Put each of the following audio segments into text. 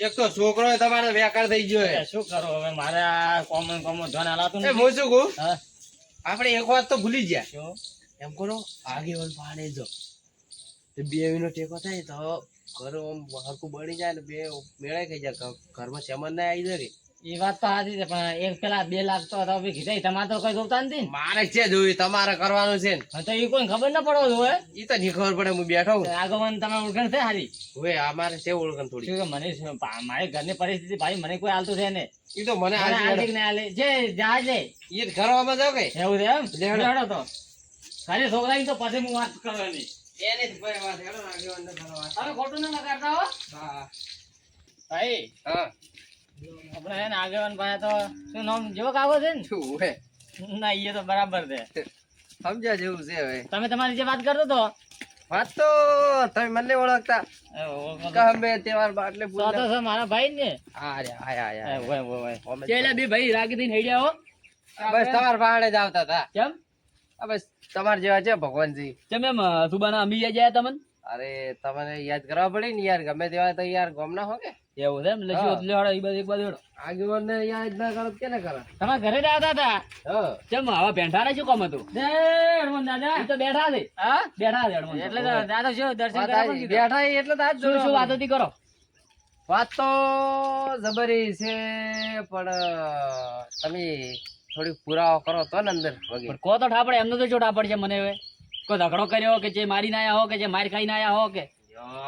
એક તો છોકરો તમારે બેકાર થઈ ગયો હે. શું કરો હવે મારે આ કોમન ધન હાલાતું એ હું શું કહું હા આપણે એક વાત તો ભૂલી ગયા શું એમ કરો આગેવાન પાડે જો બે નો ટેકો થાય તો ઘર આમ હરકું બળી જાય ને બે મેળાઈ થઈ જાય ઘરમાં સેમન ના આવી જાય એ વાત તો સાચી છે પણ એક પેલા 2 લાખ તો હતા બી કીધા તમારે તો કઈ જોતા નથી ને મારે છે જોયું તમારે કરવાનું છે ને હા, તો એ કોઈ ખબર ના પડો હોય ઈ તો નહીં ખબર પડે હું બેઠો હું આગમન તમે ઓળખાણ છે હારી હવે અમારે છે ઓળખાણ થોડી શું કે મને મારી ઘરની પરિસ્થિતિ ભાઈ મને કોઈ હાલતું છે ને ઈ તો મને મને હાલતી કે ના હાલે જે જહાજ લે ઈ ઘરમાં જાવ કે એવું છે એમ લેવડો. લેવડો તો ખાલી છોકરાની તો પછી હું વાત કરવાની એને જ ભાઈ વાત હેડો આગેવાન ને કરવા તમે ખોટું ના લગાડતા હો હા ભાઈ હા આપણે હે ને આગેવાન ભાઈ તો શું નામ જેવો કાગો છે ને શું હે ના એ તો બરાબર છે સમજ્યા જેવું છે હવે તમે તમારી જે વાત કરતો તો વાત તો તમે મને ઓળખતા કે અમે તહેવાર બાટલે તો તો છે મારા ભાઈ ને આરે આયા અમે ચેલા બે ભાઈ રાગી થઈને હેડ્યા હો બસ તમાર ભાડે જ આવતા હતા કેમ આ બસ તમાર જેવા છે ભગવાનજી કેમ એમ સુબાના અમી જાય તમને અરે તમને યાદ કરવા પડે ને યાર ગમે તેવા તો યાર ગમ ના હો કે એવું છે એમ એટલે હા. શું લેવાડો એ બધું એક બાજુ હેડો. આગેવાન ને યાદ ના કરો કેને કરો તમારા ઘરે જ આવતા હતા હા કેમ આવા પેંઠા ને શું કામ હતું હડમન દાદા એ તો બેઠા છે હા બેઠા છે હડમન એટલે તો દાદા શું દર્શન વાત કરવા આજી. પણ કીધું. બેઠા એટલે તો આજ શું શું જોડો. વાતો હતી કરો વાત તો જબરી છે પણ તમે થોડી પુરાવો કરો તો ને અંદર વગેરે પણ કો તો ઠાપડે એમનો તો શું ઠાપડ છે મને હવે કોઈ ઝઘડો કર્યો કે જે મારીને આયા હો કે જે માર ખાઈને આયા હો કે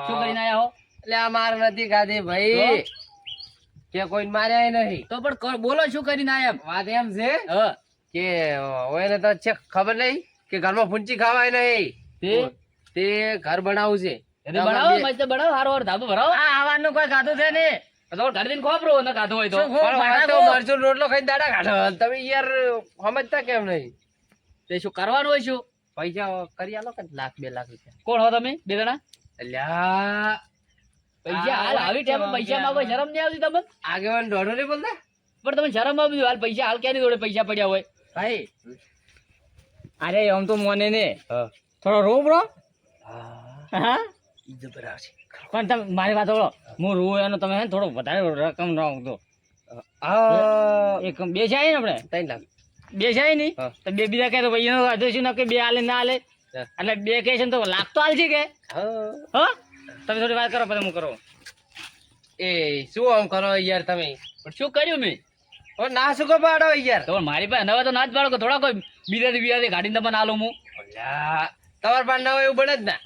શું કરીને આયા હો એટલે આ માર નથી ખાધી ભાઈ કે કોઈ માર્યા નહીં તો પણ બોલો શું કરીને આયા એમ? વાત એમ છે હા કે ઓયને તો છે ખબર નહીં કે ઘરમાં ફૂંચી ખાવાય નહીં તે તે ઘર બનાવવું છે એને બનાવો મસ્ત બનાવો હારો હારો ધાબો ભરાવો આ આવવાનું કોઈ ખાધું છે ને તો ઘર દિન ખોપરો ન ખાધું હોય તો પણ વાત તો મરચું રોટલો ખાઈ દાડા કાઢો તમે યાર સમજતા કેમ નહીં તે શું કરવાનું હોય શું પૈસા કરી આલો કે 1,00,000-2 લાખ રૂપિયા કોણ હો તમે બે જણા અલ્યા પૈસા હાલ આવી ટાઈમે પૈસા માં કોઈ શરમ નહીં આવતી તમને આગેવાન દોઢો નહીં બોલતા પણ તમે શરમ આવી હાલ પૈસા હાલ ક્યાંની જોડે પૈસા પડ્યા હોય ભાઈ અરે આમ તો મોને ને થોડો રો બ્રો હા જબર આવશે પણ તમે મારી વાત સાંભળો હું રૂ એનો તમે હે ને થોડો વધારે રકમ ન આપતો એક બે છે ને આપણે 3 લાખ બે છે નહીં હા. તો બે બીજા કહે તો ભાઈ એનો વાંધો શું ના કે બે હાલે ના હાલે હા. એટલે બે કહે છે ને તો લાખ તો હાલ છે કે હા. હા તમે થોડી વાત કરો પછી હું કરો એ શું આમ કરો યાર તમે પણ શું કર્યું મેં ઓ ના શું કો પાડો યાર તો મારી પાસે નવા તો ના જ પાડો કે થોડા કોઈ બીજાથી ગાડીને તમને આલો હું અલ્યા તમાર પાસે ના હોય એવું બને જ ના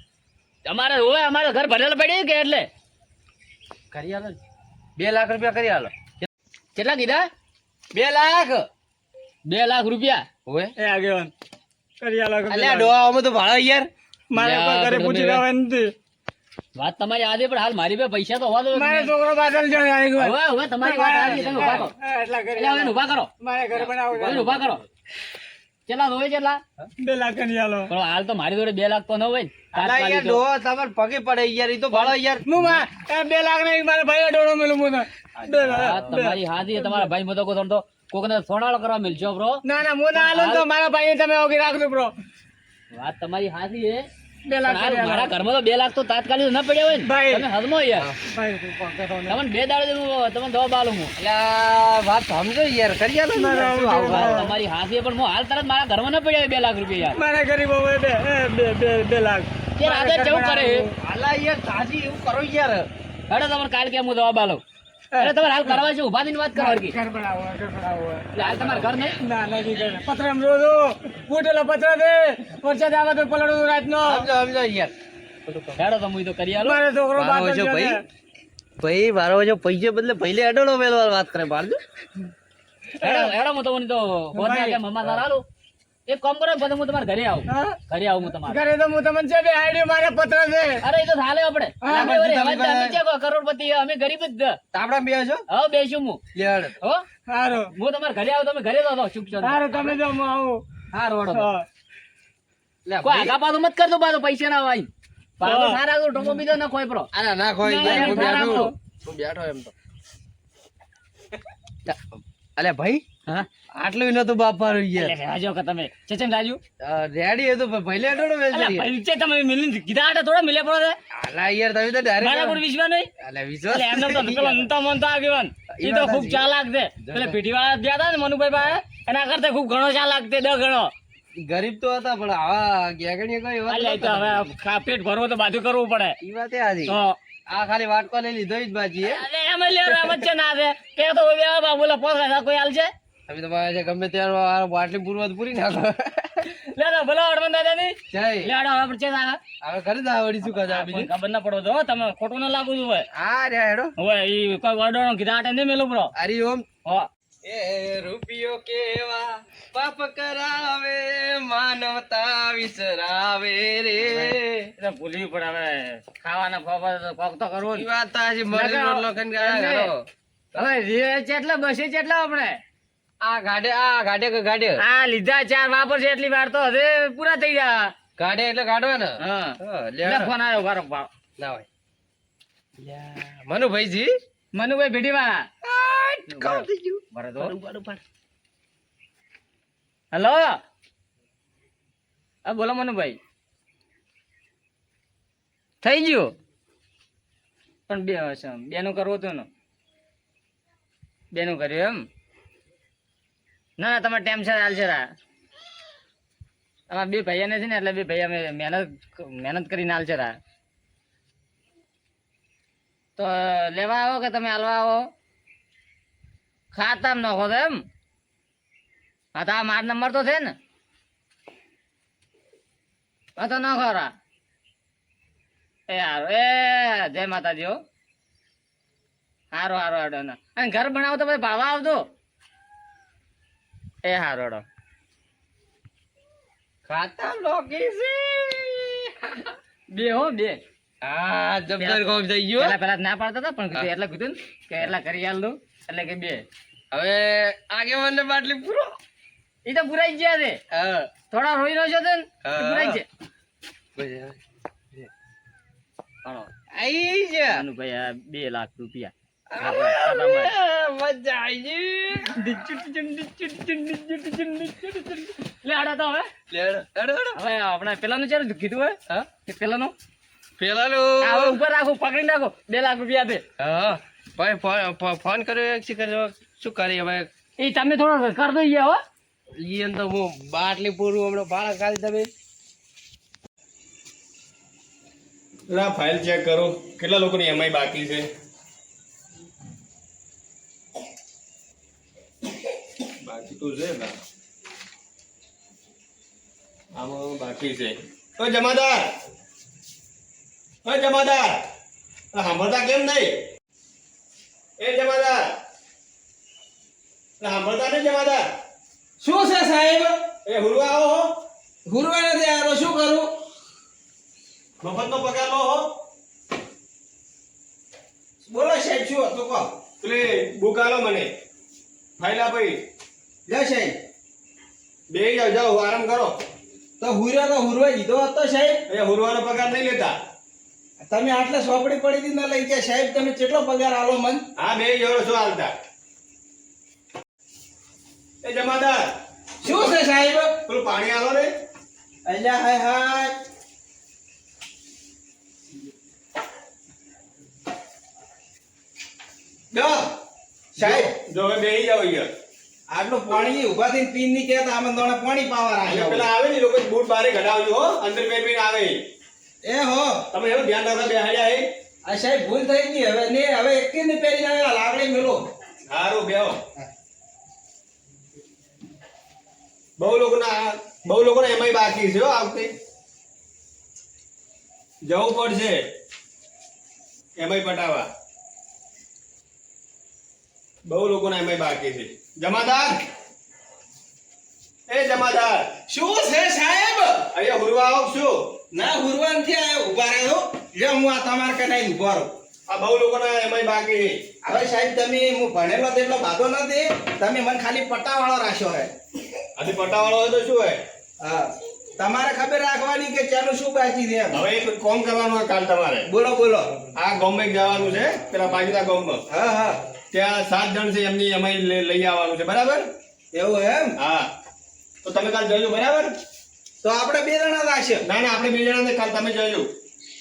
અમારે હોય અમારે ઘર ભરેલા પડ્યું કે એટલે કરી આલો 2 લાખ રૂપિયા કરી આલો કેટલા કીધા 2 લાખ 2 લાખ રૂપિયા ઓએ એ આગેવાન કરી આલો અલ્યા ડોહામાં તો ભાડો યાર મારે કોઈ ઘરે પૂછી લેવા નથી વાત તમારી આદે પણ હાલ મારી પાસે પૈસા તો હોવા દો મારે છોકરો પાછળ જઈ આવી ગયો હવે હવે તમારી વાત આવી તમે ઊભા કરો એટલે હવે ઊભા કરો મારે ઘરે બનાવો હવે ઊભા કરો કેટલા હોય કેટલા 2 લાખ ની આલો પણ હાલ તો મારી જોડે 2 લાખ તો ન હોય ને અલા યાર ડોહો તમાર પગે પડે યાર ઈ તો ભાડો યાર હું 2 લાખ ને મારા ભાઈ ડોળો મેલું હું તમારી હાજી તમારા ભાઈ મતો કો તો કોકને સોનાળો કરવા મિલજો બ્રો ના ના હું ના આલો તો મારા ભાઈ તમે ઓગી રાખજો બ્રો વાત તમારી હાજી હે 2 લાખ મારા ઘરમાં તો 2 લાખ તો તાત્કાલિક ન પડ્યા હોય ને તમે હદમો યાર તમને 2 દાડે તમને દવા બાલું હું અલ્યા વાત સમજો યાર કરી આલો વાત તમારી હાજી પણ હું હાલ તરત મારા ઘરમાં ન પડ્યા 2 લાખ રૂપિયા યાર મારા ગરીબો 2 લાખ યાર આદત જેવું કરે અલા યાર તાજી એવું કરો યાર હેડો તમારે કાલ કેમ હું દવા બાલો અરે તમારે હાલ કરવા છે ઉભા થઈને વાત કરો હરકી ઘર બનાવો એટલે હાલ તમારે ઘર નહીં ના નથી ઘર પત્ર એમ જોજો ફૂટેલો પત્ર દે વરસાદ આવે તો પલળું રાતનો સમજો યાર હેડો તો હું તો કરી આલો મારો છોકરો મારો બાતલ જો છે ભાઈ ભાઈ મારો જો પૈસે બદલે પહેલે અડોડો મેલવા વાત કરે બાળજો હેડો હેડો હું તમને તો ફોન માં કે મમ્મા તાર આલું એક કામ કરો પછી હું તમારા ઘરે આવું હા? ઘરે આવું હું તમારે ઘરે તો હું તમને છે બે આઈડી મારે પત્ર છે અરે એ તો થાલે આપણે હા, આપણે વળી તમે હવે અમે છે કોઈ કરોડપતિ અમે ગરીબ જ છે. તાપડા બે છો હવે બેસું હું લેડ હો સારું હું તમારા ઘરે આવું તમે ઘરે તો શુભ છો સારું તમે જો હું આવું હા રોડો હા. લે કોઈ આગા પાછું મત કરતો પાછો પૈસા ના વાઈ પાછો હા. સારા તો ટોકો બીજો ના કોઈ પ્રો અરે ના ખોઈ ના, યાર એમ હું સારા બેઠો આપો. હું બેઠો એમ તો અલે ભાઈ હા આટલું નતું બાપારું યાર એટલે રાજો કે તમે ચેચમ રાજુ રેડી હતું પણ પહેલે અડોડો અલા વેચી પૈસે તમે મિલી કીધા આટા થોડા મિલે પડે આલા યાર તમે તો મારા ડાયરેક્ટ પર વિશ્વાસ નહીં આલા વિશ્વાસ એટલે એમને તો પેલો નતા મનતા આગેવાન ઈ તો ખૂબ ચાલાક છે એટલે પીઠીવાળા ગયા હતા ને મનુભાઈ પાસે એના કરતા ખૂબ ઘણો ચાલાક છે 10 ગણો ગરીબ તો હતા પણ આવા ગેગણીએ કોઈ વાત એટલે ઈ તો હવે પેટ ભરવો તો બાજુ કરવું પડે ઈ વાત એ હાજી તો આ ખાલી વાટકો લઈ લીધો જ બાજી હે અરે એમ લે વચ્ચે ના છે કે તો બોલા પોસ કોઈ હાલ છે તમે તો પાસે ગમે ત્યારે બાટલી પૂરવા પૂરી નાખો લે તો ભલો અડમન દાદા ની જય લે આડો હવે પડશે ના હવે કરી દા વળી શું કાજા બીજું ખબર ના પડો તો તમે ખોટું ના લાગુ હોય આ રે હેડો હોય ઈ કોઈ વડોનો કીધા આટે નહીં મેલું બ્રો હરી ઓમ હો એ રૂપિયો કેવા પાપ કરાવે માનવતા વિસરાવે રે એટલે ભૂલી પડે હવે ખાવાના ફોફા તો કોક તો કરવો ઈ વાત તાજી મરી રોટલો ખાઈને ગયા કરો હવે રે ચેટલા બસે ચેટલા આપણે આ ગાડે કે ગાડે આ લીધા 4 વાપર છે એટલી વાર તો હવે પૂરા થઈ ગયા ગાડે એટલે ગાડવા ને હા લે લે ફોન આવ્યો બારો બારો ના હોય મનુભાઈજી મનુભાઈ ભેડી વાળા કામ થઈ ગયું બરો તો હેલો આ બોલો મનુભાઈ થઈ ગયું પણ બેનું કરવું હતું ને બેનું કર્યું એમ ના ના તમારે ટાઈમ છે હાલશે અમારા 2 ભાઈઓને છે ને એટલે 2 ભાઈ અમે મહેનત કરીને હાલશે તો લેવા આવો કે તમે હાલવા આવો ખાતામાં નાખો તો એમ હા તો આ માર નંબર તો છે ને હા તો નાખો એ હારો એ જય માતાજી હો હારો હારો હાડો ના અને ઘર બનાવો તો પછી ભાવા આવતો એ હારો હાડો ખાતા લોકી છે 2 હો 2 આ જબર કોમ થઈ ગયું પેલા ના પાડતા હતા પણ કીધું એટલે કીધું ને કે એટલા કરી આલ દઉં એટલે કે 2 હવે આગેવાનને બાટલી પૂરો એ તો પુરાઈ જ ગયા છે હા થોડા રોઈ રહ્યો છે ને હા. પુરાઈ છે આઈ જા ભાઈ આ 2 લાખ રૂપિયા મજા આવી લે આડા તો હવે હવે આપણે પેલાનું ચાલે કીધું હોય હા કે પેલાનું પેલાનું હવે ઉપર રાખો પકડી નાખો 2 લાખ રૂપિયા દે હા ભાઈ ફોન કર્યો શું કરી હવે એ તમે થોડો કર દો હો ઈ તો હું બાટલી પૂરું હમણાં ભાડા કાઢી તમે લા ફાઇલ ચેક કરો કેટલા લોકોની એમઆઈ બાકી છે બાકી તો છે ના આમાં બાકી છે ઓ જમાદાર સાંભળતા કેમ નહીં એ જમાદાર સાંભળતા નહીં જમાદાર શું છે સાહેબ એ હુરવા આવો હો હુરવા નથી આવ્યો શું કરું મફતનો પગાર લો હો બોલો સાહેબ શું હતું કહો પેલી બુક આલો મને ફાઇલ આપી લે સાહેબ બે જાઓ આરામ કરો તો હુરવા દીધો હતો સાહેબ એ હુરવાનો પગાર નહીં લેતા તમે આટલે સોપડી પડી હતી ના લઈ ગયા સાહેબ તમે કેટલો પગાર આલો મન હા બે જોડો શું હાલતા એ જમાદાર શું છે સાહેબ પેલું પાણી આલો ને અલ્યા હાય હાય જો સાહેબ જો હવે બેહી જાઓ અહીંયા આટલું પાણી ઉભા થઈને પીન ની કહેતા આમાં દોણે પાણી પાવા અહીંયા રાખ્યા પેલા આવે ને લોકો બૂટ બારે કઢાવજો હો અંદર બેન આવે એ હો તમે એવું ધ્યાન રાખો બેહાડ્યા હે આ સાહેબ ભૂલ થઈ ગઈ હવે એક ને પહેરી આવેલા લાકડી મેલો સારું બેહો બહુ લોકોના એમાંય બાકી છે હો આ વખતે જવું પડશે એમાંય પટાવા બહુ લોકોના એમાંય બાકી છે જમાદાર એ જમાદાર શું છે સાહેબ અહીંયા હુરવા આવો શું ના હુરવાન થી આયો ઉભા રહ્યો જો હું આ તમાર કનાઈ ઉભા રહું આ બહુ લોકોના એમાંય બાકી છે હવે સાહેબ તમે હું ભણેલો તેટલો બાધો નથી તમે મને ખાલી પટ્ટાવાળો રાખ્યો હે આજે પટાવાળો હોય તો શું હોય હા તમારે ખબર રાખવાની કે ચાનું શું બાકી છે એમ. હવે એક કોમ કરવાનું હોય કાલ તમારે બોલો બોલો આ ગામમાં જવાનું છે પેલા બાજુના ગામમાં હા હા ત્યાં 7 જણ છે એમની એમાંય લઈ આવવાનું છે બરાબર એવું એમ? હા તો તમે કાલ જોજો બરાબર. તો આપણે 2 જણા લાગશે. ના ના આપણે 2 જણા ને કાલ તમે જોજો.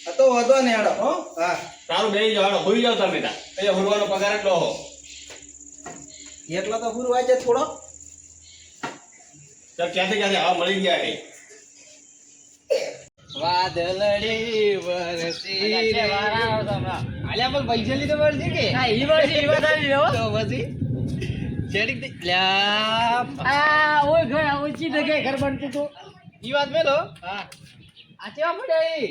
હા, તો વધો ને હેડો. હો હા. સારું બેસી જાઓ હેડો, હોઈ જાઓ તમે ત્યાં. અહીંયા હુરવાનો પગાર એટલો હો. એટલો તો પૂરું વાંચે થોડો. ચાલ ક્યાંથી હા મળી ગયા એ. વાદળડી વરસી છે, વાર આવો તો હમણાં. અલ્યા પણ પૈસા લીધે વળશે કે હા, ઈ વર્ષે ઈ વાત આવી હો. તો પછી છેડી દે લ્યા આ ઓય ઘર ઓછી જગ્યાએ ઘર બનતું હતું. ઈ વાત મેલો હા. આ કેવા પડ્યા એ?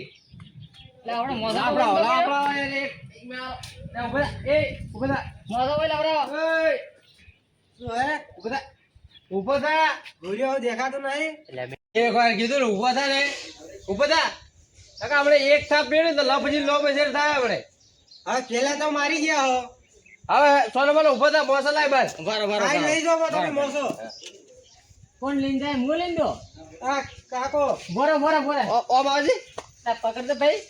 એટલે આપણે મોઢા આપડા ઉપર ઓલા પડ્યા. આપડા એક ઉભા થા. એ ઉભા થા. મોઢા ઉપર લાવડો. શું હે? ઉભો થા ઉભો થા ઘોડિયો દેખાતો નહીં. એટલે મેં એક વાર કીધું ને ઉભો થા ને ઉભો થા કાકા આપણે એક થાપ મેળ્યું તો લો પછી લો પછી થાય આપણે હા, પેલા તો મારી ગયા હો. હવે સોનો બોલો ઉભો થા બોસ લાય બસ બરાબર આઈ લઈ જાઓ તમે મોસો. કોણ લઈને જાય? હું લઈને દો. આ કાકો બોરો બોરો બોરો. ઓ બાજી તા પકડ દે ભાઈ.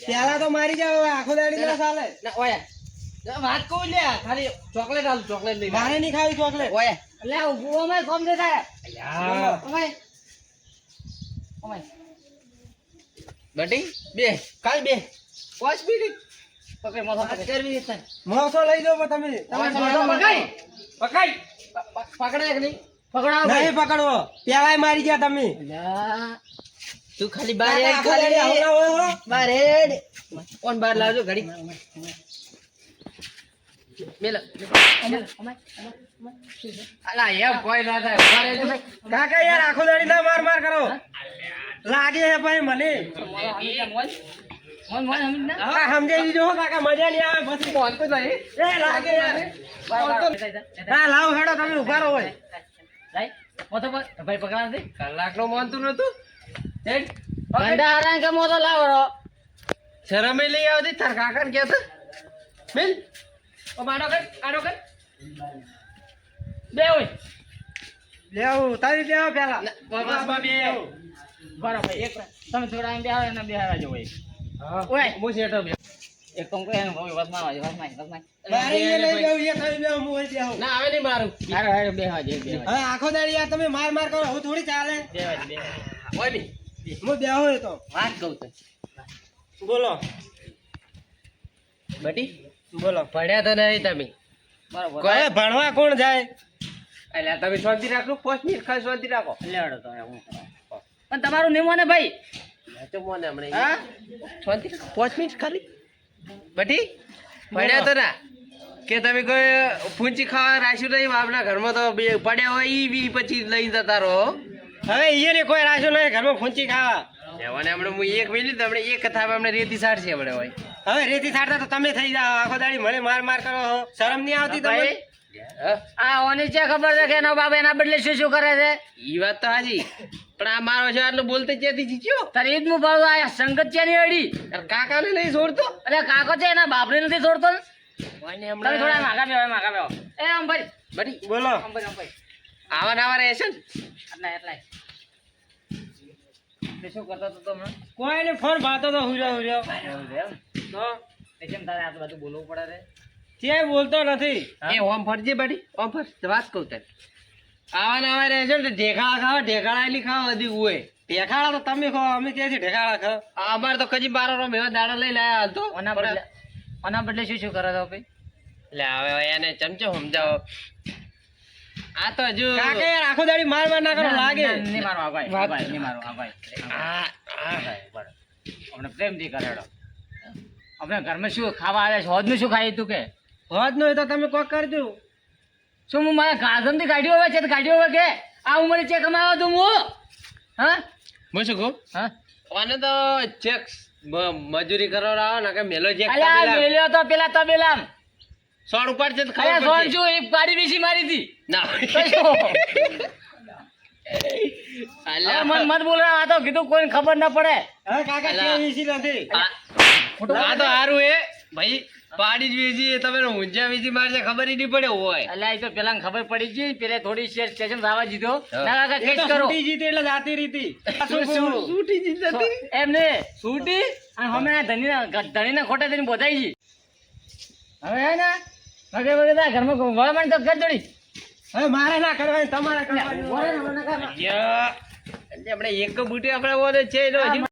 પેલા તો મારી ગયા હવે આખો દાડી ના ચાલે. ના ઓયા વાત કહું લ્યા ખાલી ચોકલેટ આલ ચોકલેટ લઈ મારે નહીં ખાવી ચોકલેટ. ઓયા એટલે ઓમાં કોમ દે થાય. યા ઓમાય. ઓમાય. બટી બે કાલ બે 5 મિનિટ પકડ મોઢા પકડ. કરવી છે. મોસો લઈ જાઓ તમે. તમે મોઢા પકડ. પકડ પકડે કે નહીં પકડાવો ભાઈ. નહીં પકડવો. પેલાય મારી ગયા તમે. અલ્યા. તું ખાલી બાર હેડ આખો દાડી હવડાવો હો. બાર હેડ કોણ બાર લાવજો ઘડી મેલ ઓમાય. ઓમાય. અલા એમ કોઈ ના થાય બાર હેડ ભાઈ કાકા યાર આખો દાડી ના માર માર કરો. લાગે હે ભાઈ મને. મોન મોન હમ ના. હા, સમજાવી દીધું હો કાકા, મજા નહીં આવે પછી. ફોન તો નહીં એ લાગે યાર. હા, લાવ હેડો તમે ઉભા રહો હોય. લાઈ. મોઢા પર ભાઈ પકડા દે. કલાકનો માનતું નતું હેડ ગંડા હારા કે મોઢો લાવરો. શરમે લઈ આવતી તાર કાકા ને કહેતો મેલ ઓ આડો કર બે હોય. લેવું તારી લેવો પેલા. બસ બા બે બરાબર એક તમે થોડા એમ બેહાડો ને બેહાડા જો હોય. હા ઓય મો સેટો બે એક કામ કરે ને ભાઈ વસમાં આવજો વસમાં. મારે એ લઈ લેવું, એ ખાઈ લેવું, હું અહીં બેહું. ના આવે નહીં મારું હારો હારો બેહવા દે બેહવા હવે આખો દાડી યાર તમે માર માર કરો, હું થોડી ચાલે. દે. ઓય બી હું બેહું એ તો. વાત કહું તો. બોલો બટી બોલો. પડ્યા તો નહીં તમે બરાબર. હવે ભણવા કોણ જાય? એટલે તમે શાંતિ રાખો 5 મિનિટ ખાલી શાંતિ રાખો લેવડો તો હું કરાવ. પણ તમારું નિમો ને ભાઈ. તો મોને હમણાં હા શાંતિ રાખો 5 મિનિટ ખાલી બટી પડ્યા તો ના કે તમે કોઈ ફૂંચી ખાવા રાખ્યું નહીં આપણા ઘરમાં તો બે પડ્યા હોય ઈ બી પછી લઈ જતા રહો હવે એને કોઈ રાખ્યો નહીં ઘરમાં ફૂંચી ખાવા. એવાને હમણાં હું એક મિલી તો હમણાં એક કથા હમણાં રેતી સાડશે હમણાં હોય હવે રેતી સાડતા તો તમે થઈ જાઓ. આખો દાડી મને માર માર કરો છો. શરમ નહીં આવતી તમને? ભાઈ આ ઓની છે ખબર છે કે એનો બાપ એના બદલે શું શું કરે છે. ઈ વાત તો હાજી પણ આ મારો છે આટલું બોલતે ક્યાંથી જીત્યો તારે ઈદ મુ ભાવ આ સંગત છે ની અડી. કાકાને નહીં છોડતો અરે કાકો છે એના બાપને નથી છોડતો ને. કોઈને તમે થોડા હમણાં માગા બેહો એ આમ ભાઈ બટી બોલો. આમ ભાઈ આવા નવા રહેશે ને એટલા તે શું કરતો તો તમે કોઈ ને ફોન ભાતો તો હુર્યો હુર્યો. તો કેમ તારે આ બધું બોલવું પડે છે. તે બોલતો નથી. એ ઓમ ફરજે બટી ઓમ ફર વાત કહું તને આવા નવા રહેશે ને ઢેકાળા ખાવા ઢેકાળા ખાવા બધી હોય ઢેખાડા તો તમે ખો, અમે ક્યાંથી ઢેખાડા ખાઓ? અમારે તો કજી બારો રમ એવા દાડા લઈ લાયા હાલ તો ઓના બદલે શું શું કરે તો ભાઈ. એટલે હવે એને ચમચો સમજાવો આ તો હજુ કાકા યાર આખો દાડી માર માર ના કરો, લાગે. નહીં મારો આ ભાઈ નહીં મારો આ ભાઈ આ અમને પ્રેમથી કરેડો. આપણે ઘરમાં શું ખાવા આવે છે હોદનું શું ખાઈ તું કે હોત નો હોય તો તમે કોક કરજો. શું હું મારા ગાઝમથી કાઢ્યો હવે છે તો કાઢ્યો હવે કે આ ઉંમરે ચેક કમાયો તું હું હા હું શું કહું હા આને તો ચેક મજૂરી કરવા ને કે મેલો ચેક અલ્યા મેલ્યો તો પેલા તબેલામ 100 ઉપર છે તો અલ્યા ખબર સોન પડશે શું એ ગાડી વીસી મારી હતી ના અલ્યા મન મત બોલ આ તો કીધું કોઈને ખબર ના પડે હવે કાકા અલા. કે વીસી નથી. આ તો સારું એ ભાઈ પાડી જ વેચી તમે ઊંચા વેચી મારશે ખબર ય નહીં પડે હોય અલ્યા એ તો પેલા ખબર પડી ગઈ પેલે થોડી સ્ટેશન આવવા દીધો હા. ના કાકા એ કેસ તો કરો છૂટી જીતી એટલે જાતી રીતી. છૂટી જ નથી એમને છૂટી અને અમે ધણીના ખોટા થઈને બોધાઈ ગઈ હવે હે ને વગે વગે ઘરમાં વળામણ તો કર દોડી હવે મારે ના કરવાની તમારે કરવાની આપણે એક બુટી આપણે ઓને છે એનો હજી